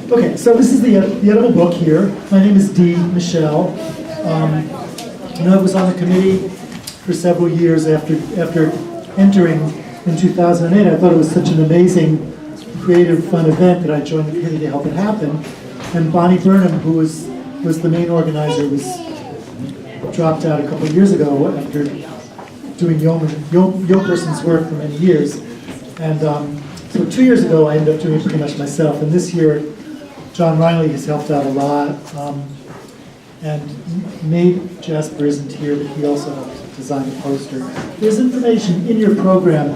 Okay, so this is the edible book here. My name is D. Michelle. I was on the committee for several years after entering in 2008. I thought it was such an amazing, creative, fun event that I joined the committee to help it happen. And Bonnie Burnham, who was the main organizer, dropped out a couple of years ago after doing Yokerson's work for many years. And so 2 years ago, I ended up doing it pretty much myself. And this year, John Riley has helped out a lot. And Nate Jasper isn't here, but he also helped design the poster. There's information in your program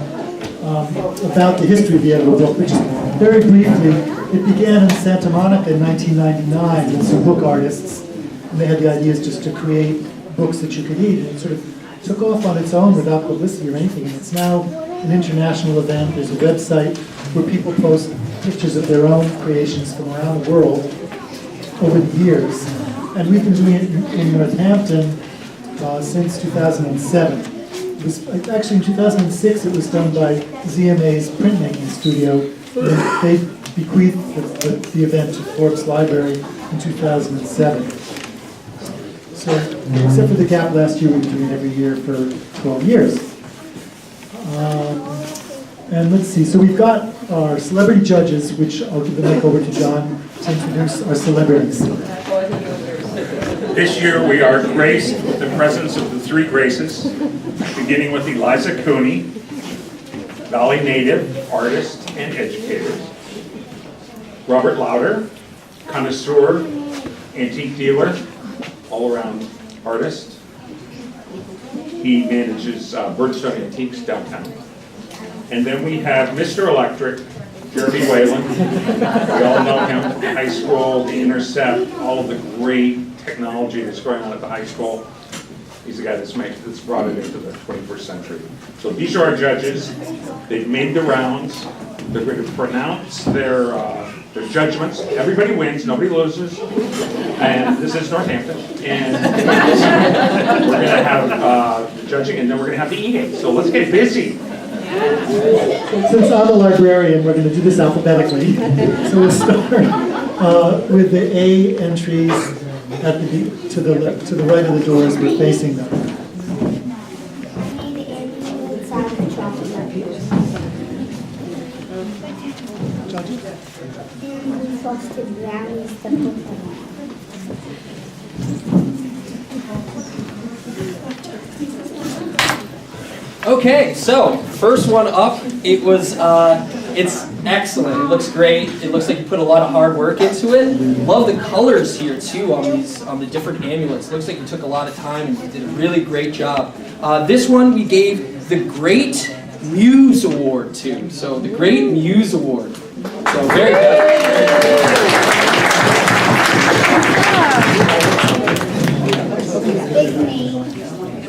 about the history of the edible book, but just very briefly, it began in Santa Monica in 1999 with some book artists, and they had the ideas just to create books that you could eat, and it sort of took off on its own without publicity or anything, and it's now an international event. There's a website where people post pictures of their own creations from around the world over the years, and we've been doing it in Northampton since 2007. It was actually in 2006. It was done by ZMA's printmaking studio. They bequeathed the event to Forbes Library in 2007. So, except for the gap last year, we've been doing it every year for 12 years. And let's see. So we've got our celebrity judges, which I'll give the mic over to John to introduce our celebrities. This year we are graced with the presence of the three Graces, beginning with Eliza Cooney, Valley native, artist, and educator. Robert Lauder, connoisseur, antique dealer, all-around artist. He manages Birdstone Antiques downtown. And then we have Mr. Electric, Jeremy Whalen. We all know him, high school, the Intercept, all of the great technology that's going on at the high school. He's the guy that's brought it into the 21st century. So these are our judges. They've made the rounds. They're going to pronounce their judgments. Everybody wins, nobody loses. And this is Northampton. And we're going to have the judging, and then we're going to have the eating. So let's get busy. Since I'm a librarian, we're going to do this alphabetically. So we'll start with the A entries to the right of the doors. We're facing them. Okay, so first one up, it's excellent. It looks great. It looks like you put a lot of hard work into it. Love the colors here too on the different amulets. It looks like you took a lot of time and you did a really great job. This one we gave the Great Muse Award to. So the Great Muse Award. So very good.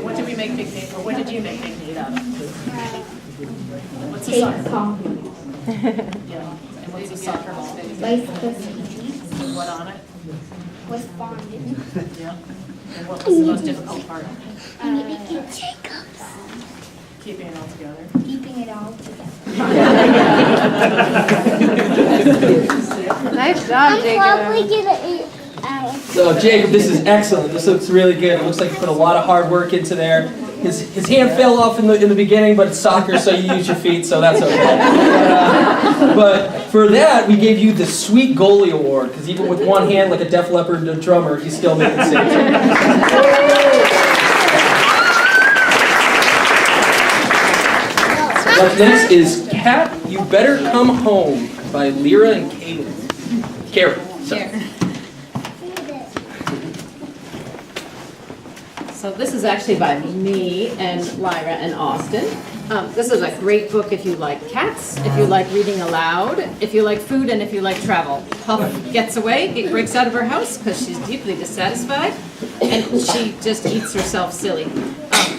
What did we make Big Nate, or what did you make Big Nate out of? What's the soccer ball? Yeah. And what's the soccer ball? And what on it? Was bonded. Yeah. And what was the most difficult part? Making Jacobs. Keeping it all together. Keeping it all together. Nice job, I'm Jacob. probably gonna eat. So Jacob, this is excellent. This looks really good. It looks like you put a lot of hard work into there. His hand fell off in the beginning, but it's soccer, so you use your feet, so that's okay. But for that, we gave you the Sweet Goalie Award, because even with one hand, like a Def Leppard drummer, you still make the save. Up next is Cat, You Better Come Home by Lyra and Karen. So this is actually by me and Lyra and Austin. This is a great book if you like cats, if you like reading aloud, if you like food, and if you like travel. Puff gets away, breaks out of her house because she's deeply dissatisfied, and she just eats herself silly.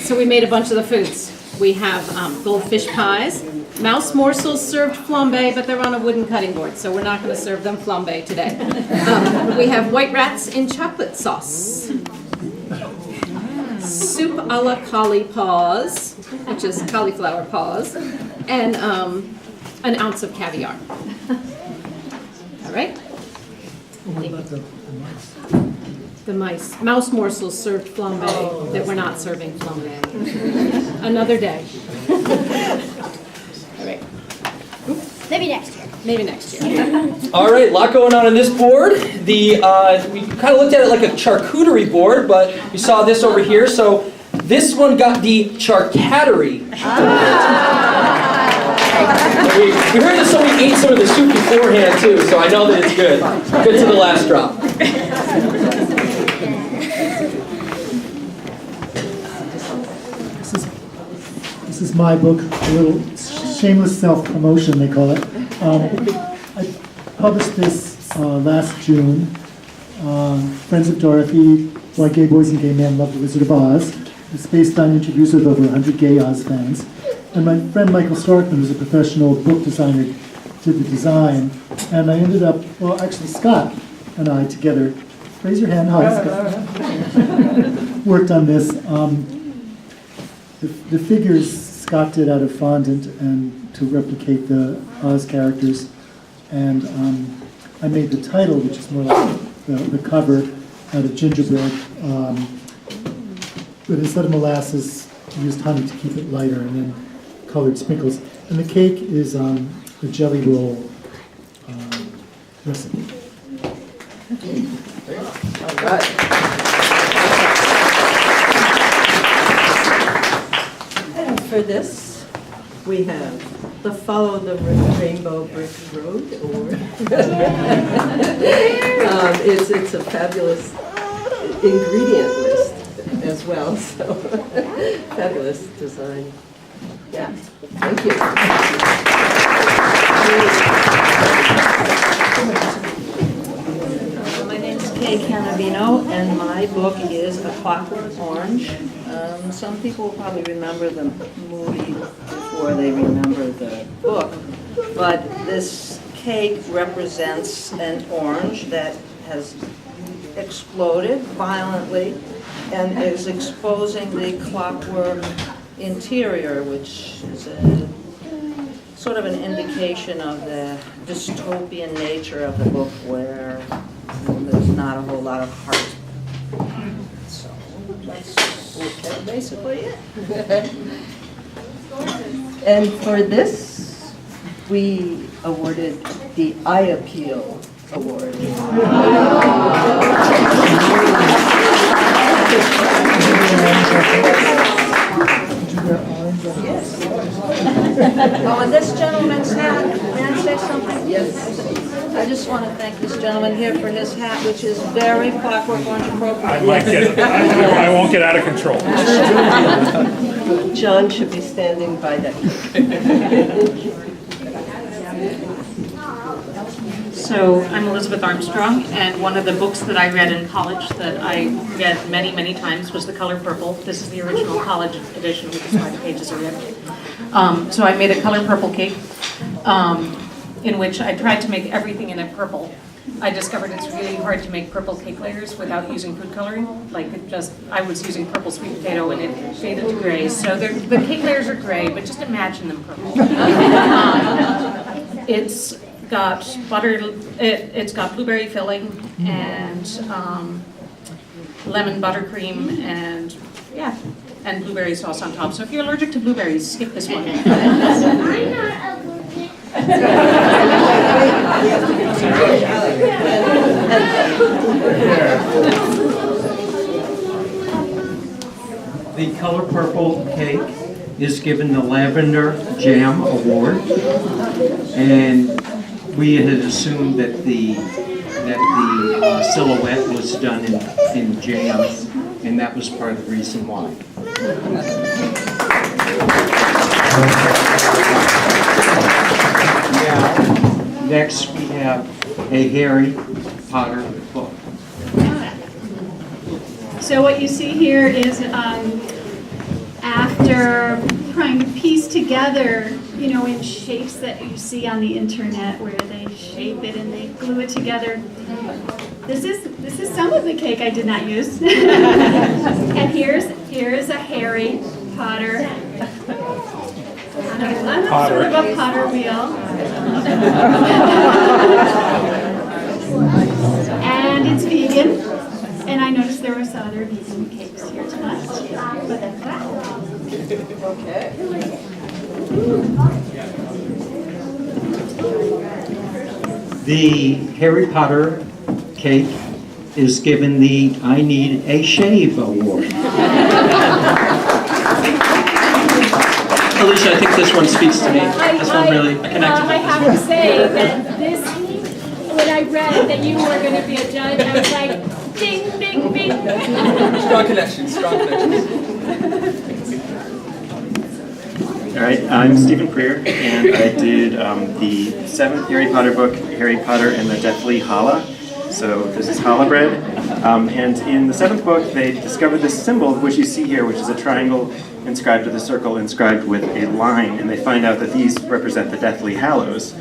So we made a bunch of the foods. We have goldfish pies, mouse morsels served flambe, but they're on a wooden cutting board, so we're not going to serve them flambe today. We have white rats in chocolate sauce. Soup a la cauli paws, which is cauliflower paws, and an ounce of caviar. All right? What about the mice? The mice, mouse morsels served flambe that we're not serving flambe. Another day. All right, Maybe next year. maybe next year. All right, a lot going on this board. We kind of looked at it like a charcuterie board, but you saw this over here. So this one got the charcuterie. We heard that somebody ate some of the soup beforehand too, so I know that it's good. Good to the last drop. This is my book, a little shameless self-promotion, they call it. I published this last June. Friends of Dorothy, Why Gay Boys and Gay Men Love the Wizard of Oz. It's based on interviews with over 100 gay Oz fans. And my friend Michael Starkman, who's a professional book designer, did the design. And I ended up, well, actually Scott and I together, raise your hand, hi Scott, worked on this. The figures Scott did out of fondant and to replicate the Oz characters. And I made the title, which is more like the cover, out of gingerbread. But instead of molasses, I used honey to keep it lighter, and then colored sprinkles. And the cake is a jelly roll recipe. All right. And for this, we have the Follow the Rainbow Brick Road, or it's a fabulous ingredient list as well, so fabulous design. Yeah, thank you. My name's Kay Canavino, and my book is A Clockwork Orange. Some people probably remember the movie before they remember the book, but this cake represents an orange that has exploded violently and is exposing the clockwork interior, which is a sort of an indication of the dystopian nature of the book, where there's not a whole lot of heart. So that's basically it. And for this, we awarded the Eye Appeal Award. Oh, and this gentleman's hat, may I say something? Yes. I just want to thank this gentleman here for his hat, which is very Clockwork Orange appropriate. I won't get out of control. John should be standing by that. So I'm Elizabeth Armstrong, and one of the books that I read in college that I read many, many times was The Color Purple. This is the original college edition, which is why the pages are red. So I made a color purple cake in which I tried to make everything in it purple. I discovered it's really hard to make purple cake layers without using food coloring. I was using purple sweet potato and it faded to gray. So the cake layers are gray, but just imagine them purple. It's got butter, it's got blueberry filling and lemon buttercream and and blueberry sauce on top. So if you're allergic to blueberries, skip this one. I'm not The Color Purple cake is given the Lavender Jam Award, and we had assumed that the silhouette was done in jam, and that was part of the reason why. Now, next we have a Harry Potter book. So what you see here is after trying to piece together, in shapes that you see on the internet where they shape it and they glue it together. This is some of the cake I did not use. And here's a Harry Potter. I'm sort of a Potter wheel. vegan, and I noticed there were some other vegan cakes here tonight. But that's that. The Harry Potter cake is given the I Need a Shave award. Alicia, I think this one speaks to me. This one really connected I with have to say that this, when I read that you were going to be a judge, I was like, ding, ding, ding. Strong connections, strong connections. All right, I'm Stephen Freer, and I did the 7th Harry Potter book, Harry Potter and the Deathly Hallow. So this is challah bread. And in the 7th book, they discovered this symbol, which you see here, which is a triangle inscribed with a circle inscribed with a line. And they find out that these represent the Deathly Hallows,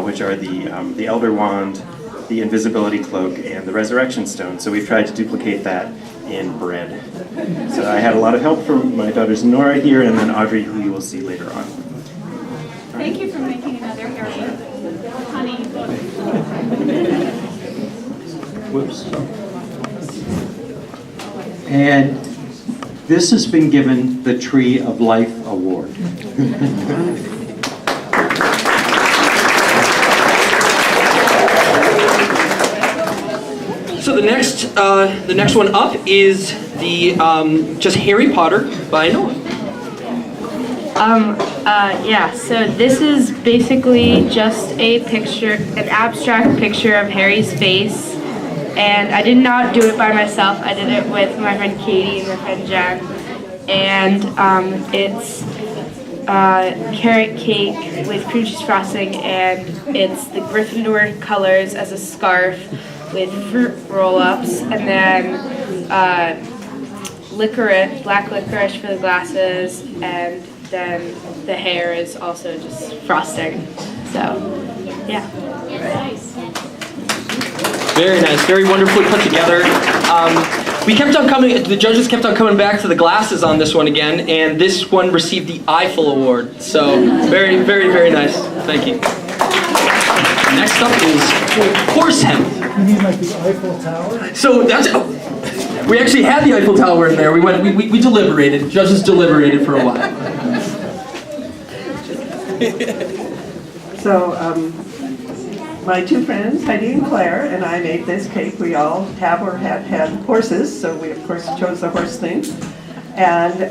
which are the Elder Wand, the Invisibility Cloak, and the Resurrection Stone. So we've tried to duplicate that in bread. So I had a lot of help from my daughters Nora here, and then Audrey, who you will see later on. Thank you for making another Harry honey book. Whoops. And this has been given the Tree of Life Award. So the next one up is the just Harry Potter by Noah. Yeah, so this is basically just a picture, an abstract picture of Harry's face. And I did not do it by myself. I did it with my friend Katie and my friend Jen. And it's carrot cake with cream cheese frosting, and it's the Gryffindor colors as a scarf with fruit roll-ups, and then licorice, black licorice for the glasses, and then the hair is also just frosting. So, yeah. Very nice, very wonderfully put together. We kept on coming, the judges kept on coming back to the glasses on this one again, and this one received the Eiffel Award. So, very, very, very nice. Thank you. Next up is horse hemp. You mean like the Eiffel Tower? So that's, we actually had the Eiffel Tower in there. We deliberated, judges deliberated for a while. So, my two friends, Heidi and Claire, and I made this cake. We all have or had horses, so we of course chose the horse thing. And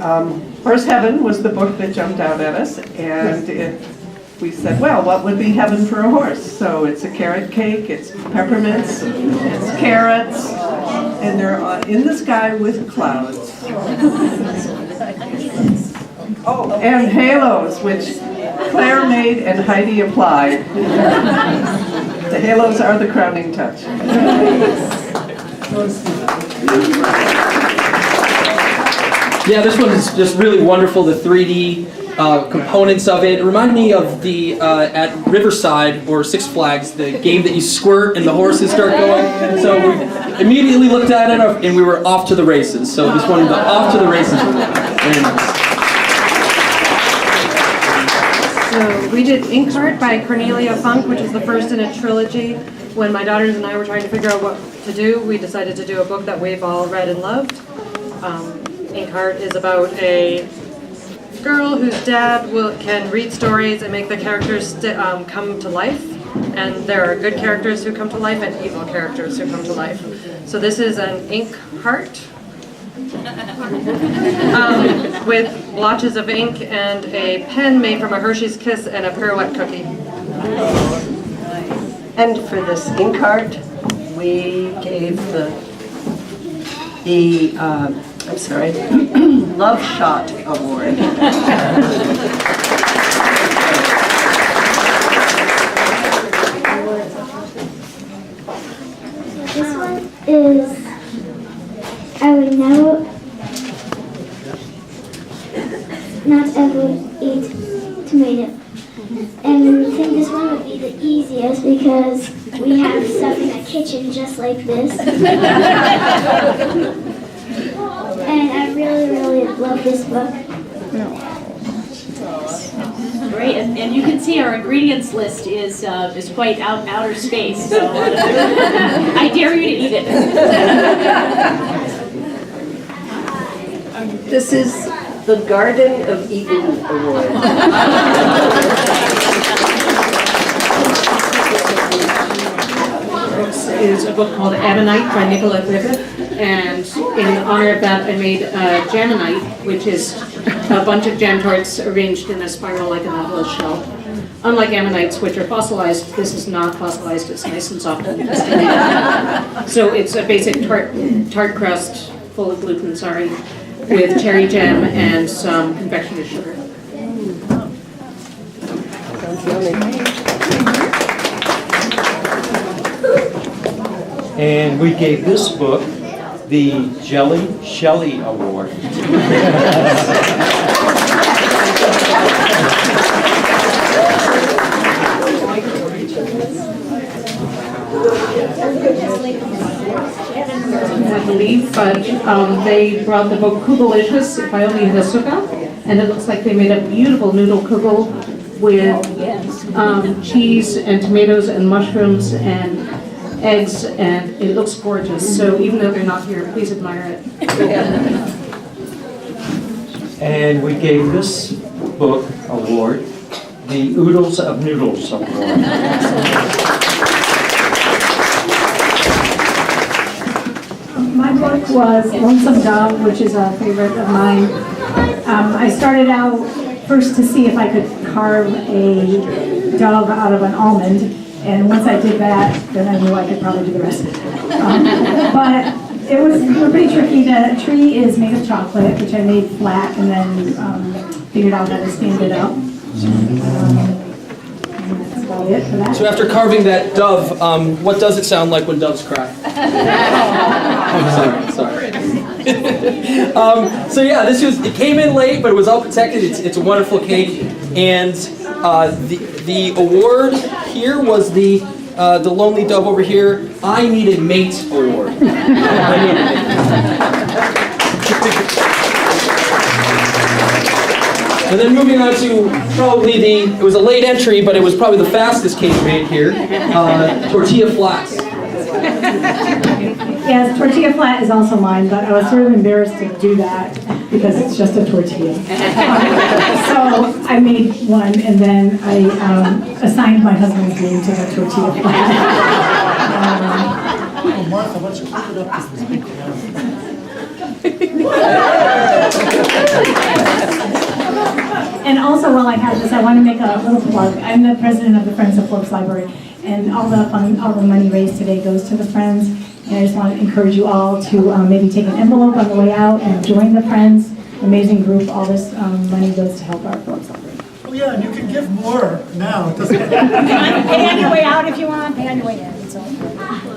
Horse Heaven was the book that jumped out at us, and we said, well, what would be heaven for a horse? So it's a carrot cake, it's peppermints, it's carrots, and they're in the sky with clouds. Oh, and halos, which Claire made and Heidi applied. The halos are the crowning touch. Yeah, this one is just really wonderful, the 3D components of it. It reminded me of the, at Riverside or Six Flags, the game that you squirt and the horses start going. So we immediately looked at it and we were off to the races. So this one, the off to the races was very nice. So we did Inkheart by Cornelia Funk, which is the first in a trilogy. When my daughters and I were trying to figure out what to do, we decided to do a book that we've all read and loved. Inkheart is about a girl whose dad can read stories and make the characters come to life. And there are good characters who come to life and evil characters who come to life. So this is an Inkheart. With blotches of ink and a pen made from a Hershey's Kiss and a pirouette cookie. And for this Inkheart, we gave the Love Shot Award. This one is, I would never not ever eat tomato. And we think this one would be the easiest because we have stuff in the kitchen just like this. And I really, really love this book. Great, and you can see our ingredients list is quite outer space, so I dare you to eat it. This is the Garden of Eden Award. This is a book called Ammonite by Nicola Griffith, and in honor of that I made Jamonite, which is a bunch of jam tarts arranged in a spiral like an atlas shell. Unlike ammonites, which are fossilized, this is not fossilized, it's nice and soft. So it's a basic tart crust, full of gluten, sorry, with cherry jam and some confectioner's sugar. Sounds yummy. And we gave this book the Jelly Shelley Award. I believe, but they brought the book Kugelicious by Only Hasuka, and it looks like they made a beautiful noodle kugel with cheese and tomatoes and mushrooms and eggs, and it looks gorgeous. So even though they're not here, please admire it. And we gave this book award the Oodles of Noodles Award. My book was Lonesome Dove, which is a favorite of mine. I started out first to see if I could carve a dove out of an almond, and once I did that, then I knew I could probably do the rest. But it was pretty tricky. The tree is made of chocolate, which I made flat, and then figured out how to stand it up. That's about it for that. So after carving that dove, what does it sound like when doves cry? Sorry. So yeah, it came in late, but it was all protected. It's a wonderful cake, and the award here was the Lonely Dove over here. I Need a Mate Award. And then moving on to probably it was a late entry, but it was probably the fastest cake made here, tortilla flats. Yes, tortilla flat is also mine, but I was sort of embarrassed to do that because it's just a tortilla. So I made one, and then I assigned my husband's name to the tortilla flat. Oh, Martha, why don't you flip it up this big And also, while I have this, I want to make a little plug. I'm the president of the Friends of Forbes Library, and all the money raised today goes to the Friends. And I just want to encourage you all to maybe take an envelope on the way out and join the Friends. Amazing group. All this money goes to help our Forbes Library. Oh yeah, and you can give more now. It doesn't. Pay on your way out if you want. Pay on your way in.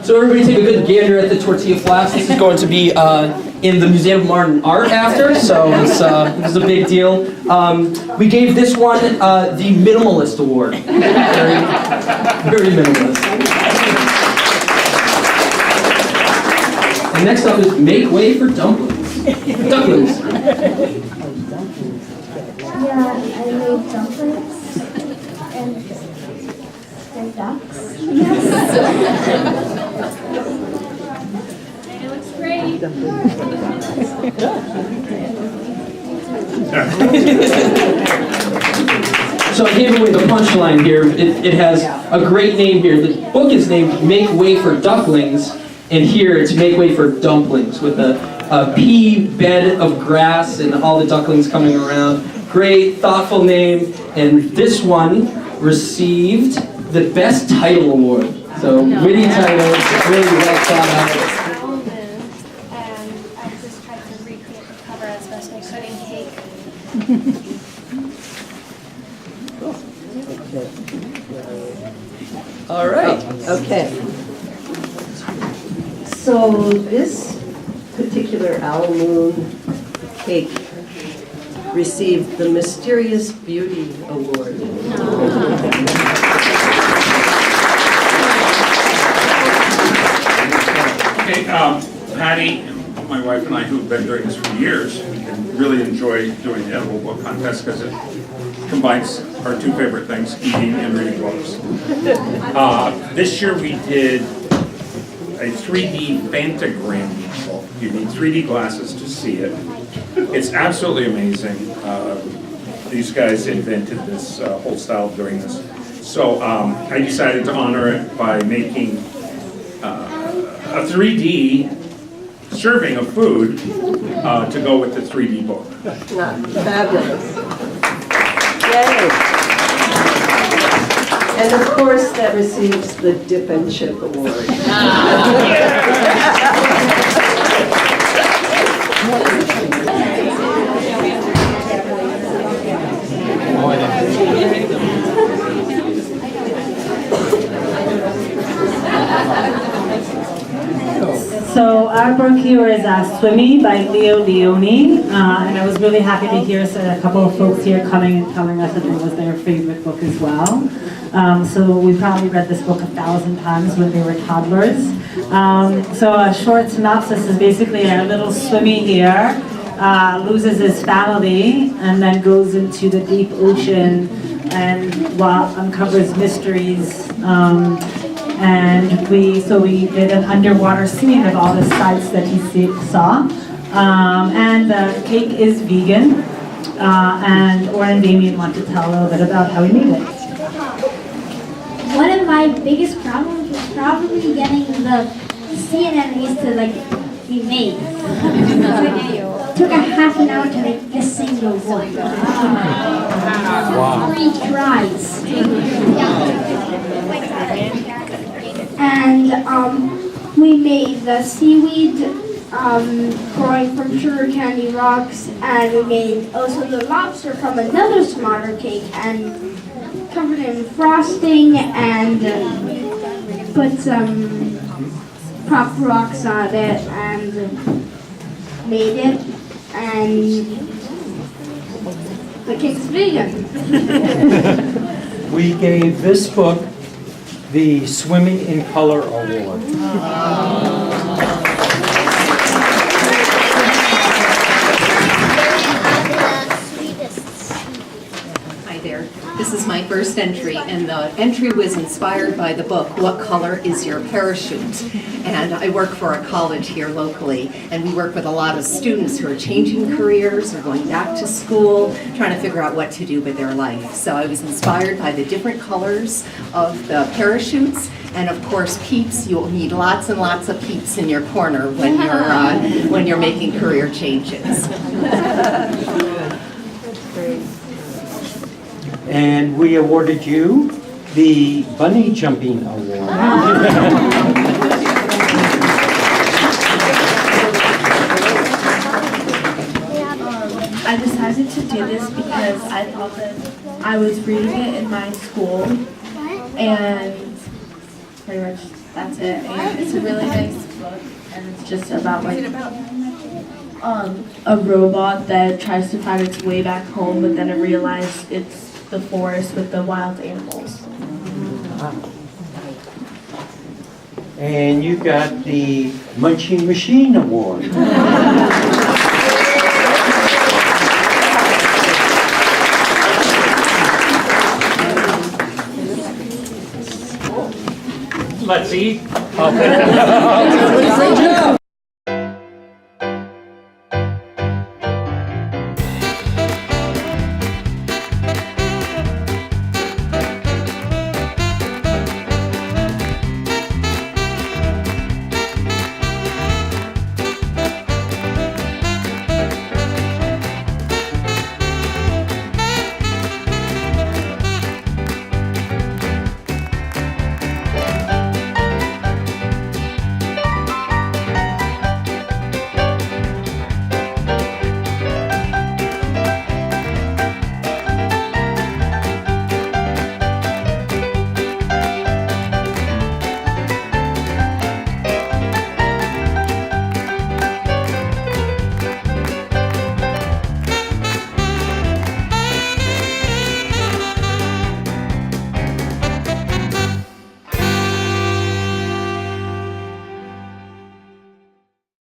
So everybody take a good gander at the tortilla flats. This is going to be in the Museum of Modern Art after, so this is a big deal. We gave this one the Minimalist Award. Very minimalist. And next up is Make Way for Dumplings. Dumplings. Yeah, I made dumplings and ducks. Yes. It looks great. So I gave away the punchline here. It has a great name here. The book is named Make Way for Ducklings, and here it's Make Way for Dumplings with a pea bed of grass and all the ducklings coming around. Great, thoughtful name, and this one received the Best Title Award. So witty titles, really well thought out. And I just tried to recreate the cover as best I could in cake. All right. Okay. So this particular owl moon cake received the Mysterious Beauty Award. Okay, Patty, my wife and I, who've been doing this for years, really enjoy doing the edible book contest because it combines our two favorite things, eating and reading books. This year we did a 3D Fantagram book. You need 3D glasses to see it. It's absolutely amazing. These guys invented this whole style of doing this. So I decided to honor it by making a 3D serving of food to go with the 3D book. Fabulous. Yay. And of course, that receives the Dip and Chip Award. So our book here is Swimmy by Leo Leone, and I was really happy to hear a couple of folks here coming and telling us that it was their favorite book as well. So we probably read this book 1,000 times when they were toddlers. So a short synopsis is basically a little Swimmy here loses his family and then goes into the deep ocean and uncovers mysteries. And we did an underwater scene of all the sights that he saw. And the cake is vegan. And Oren and Damien want to tell a little bit about how he made it. One of my biggest problems was probably getting the sea anemones to be made. It took a half an hour to make a single one. Wow. 3 tries. And we made the seaweed growing from sugar candy rocks, and we made also the lobster from another smaller cake and covered it in frosting and put some pop rocks on it and made it, and the cake's vegan. We gave this book the Swimming in Color Award. Hi there. This is my first entry, and the entry was inspired by the book, What Color is Your Parachute? And I work for a college here locally, and we work with a lot of students who are changing careers or going back to school, trying to figure out what to do with their life. So I was inspired by the different colors of the parachutes, and of course peeps. You'll need lots and lots of peeps in your corner when you're making career changes. And we awarded you the Bunny Jumping Award. I decided to do this because I thought that I was reading it in my school, and pretty much that's it. And it's a really nice book, and it's just about a robot that tries to find its way back home, but then it realized it's the forest with the wild animals. And you got the Munching Machine Award. Let's eat. Great job.